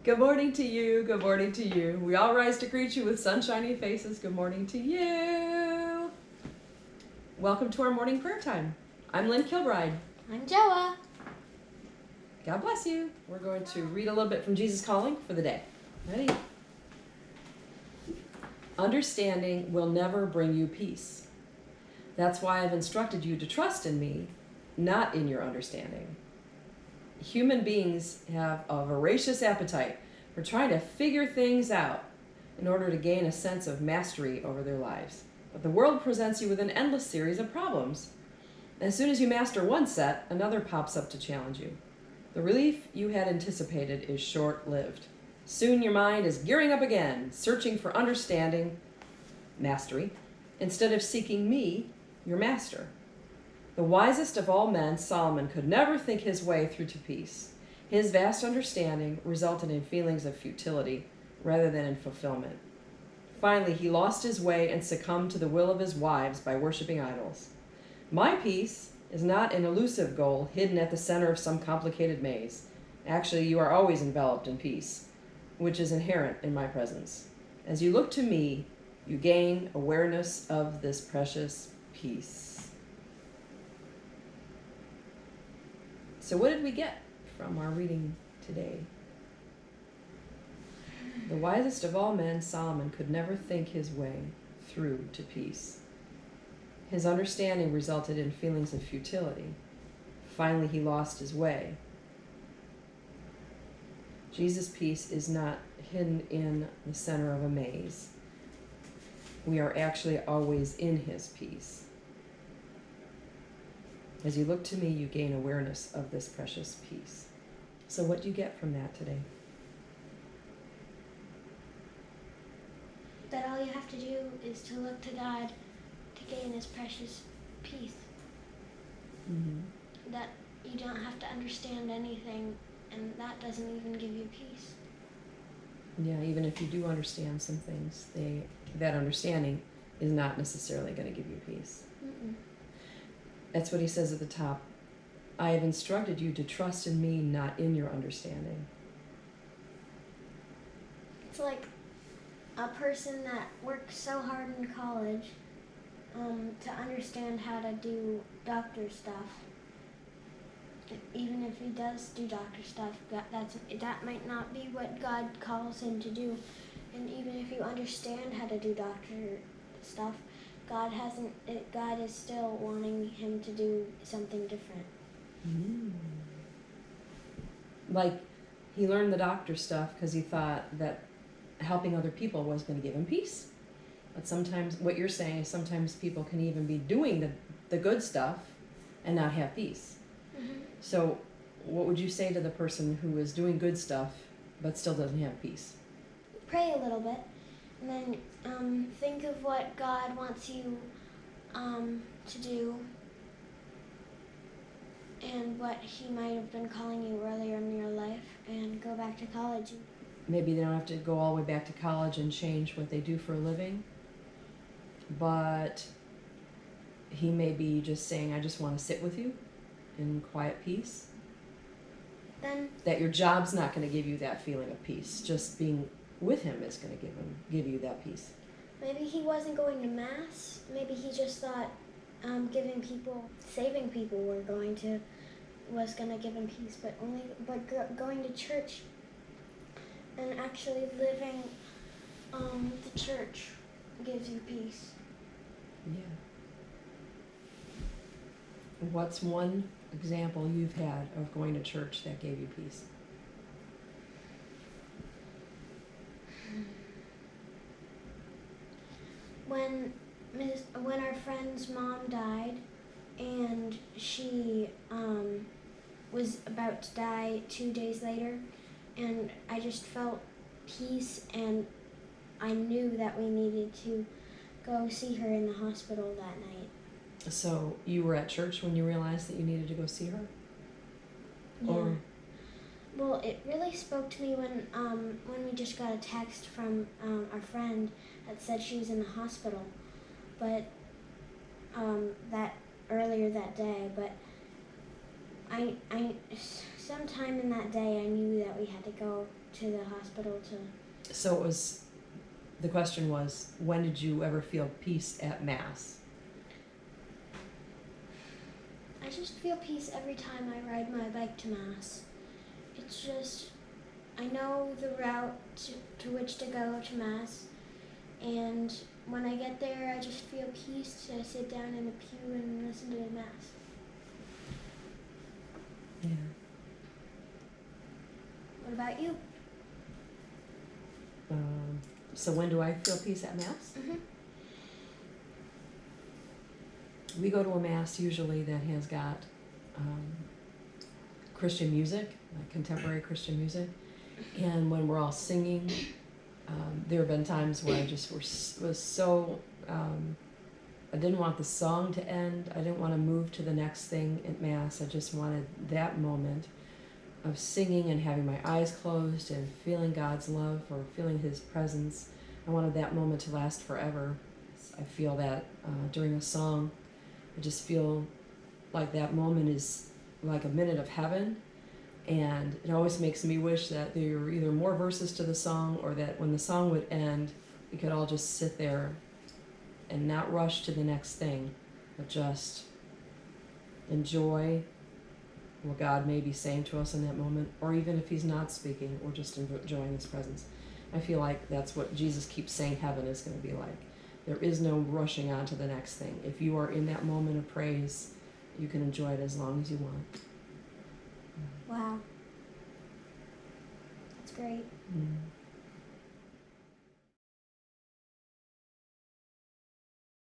Good morning to you. Good morning to you. We all rise to greet you with sunshiny faces. Good morning to you. Welcome to our morning prayer time. I'm Lynn Kilbride. I'm Joa. God bless you. We're going to read a little bit from Jesus Calling for the day. Ready? Understanding will never bring you peace. That's why I've instructed you to trust in me, not in your understanding. Human beings have a voracious appetite for trying to figure things out in order to gain a sense of mastery over their lives. But the world presents you with an endless series of problems. As soon as you master one set, another pops up to challenge you. The relief you had anticipated is short-lived. Soon your mind is gearing up again, searching for understanding, mastery, instead of seeking me, your master. The wisest of all men, Solomon, could never think his way through to peace. His vast understanding resulted in feelings of futility rather than in fulfillment. Finally, he lost his way and succumbed to the will of his wives by worshiping idols. My peace is not an elusive goal hidden at the center of some complicated maze. Actually, you are always enveloped in peace, which is inherent in my presence. As you look to me, you gain awareness of this precious peace. So what did we get from our reading today? The wisest of all men, Solomon, could never think his way through to peace. His understanding resulted in feelings of futility. Finally, he lost his way. Jesus' peace is not hidden in the center of a maze. We are actually always in his peace. As you look to me, you gain awareness of this precious peace. So what do you get from that today? That all you have to do is to look to God to gain His precious peace. Mm-hmm. That you don't have to understand anything, and that doesn't even give you peace. Yeah, even if you do understand some things, that understanding is not necessarily going to give you peace. Mm-mm. That's what he says at the top. I have instructed you to trust in me, not in your understanding. It's like a person that works so hard in college to understand how to do doctor stuff. Even if he does do doctor stuff, that might not be what God calls him to do. And even if you understand how to do doctor stuff, God is still wanting him to do something different. Mm. Like, he learned the doctor stuff because he thought that helping other people was going to give him peace. But sometimes, what you're saying is sometimes people can even be doing the good stuff and not have peace. Mm-hmm. So what would you say to the person who is doing good stuff but still doesn't have peace? Pray a little bit, and then think of what God wants you to do and what he might have been calling you earlier in your life, and go back to college. Maybe they don't have to go all the way back to college and change what they do for a living, but he may be just saying, I just want to sit with you in quiet peace. Then that your job's not going to give you that feeling of peace. Just being with him is going to give you that peace. maybe he wasn't going to mass. Maybe he just thought saving people was going to give him peace. But going to church and actually living the church gives you peace. Yeah. What's one example you've had of going to church that gave you peace? When our friend's mom died, and she was about to die 2 days later, and I just felt peace, and I knew that we needed to go see her in the hospital that night. So you were at church when you realized that you needed to go see her? Yeah. Or Well, it really spoke to me when we just got a text from our friend that said she was in the hospital, but that earlier that day. But I sometime in that day I knew that we had to go to the hospital to. So it was, the question was, when did you ever feel peace at Mass? I just feel peace every time I ride my bike to Mass. It's just, I know the route to which to go to Mass, and when I get there, I just feel peace. I sit down in the pew and listen to the Mass. Yeah. What about you? So when do I feel peace at Mass? Mm-hmm. We go to a Mass usually that has got Christian music, like contemporary Christian music. And when we're all singing, there have been times where I just was so, I didn't want the song to end. I didn't want to move to the next thing at Mass. I just wanted that moment of singing and having my eyes closed and feeling God's love or feeling His presence. I wanted that moment to last forever. I feel that during a song, I just feel like that moment is like a minute of heaven, and it always makes me wish that there were either more verses to the song, or that when the song would end, we could all just sit there and not rush to the next thing, but just enjoy what God may be saying to us in that moment, or even if He's not speaking, we're just enjoying His presence. I feel like that's what Jesus keeps saying heaven is going to be like. There is no rushing on to the next thing. If you are in that moment of praise, you can enjoy it as long as you want. Wow. That's great. Mm.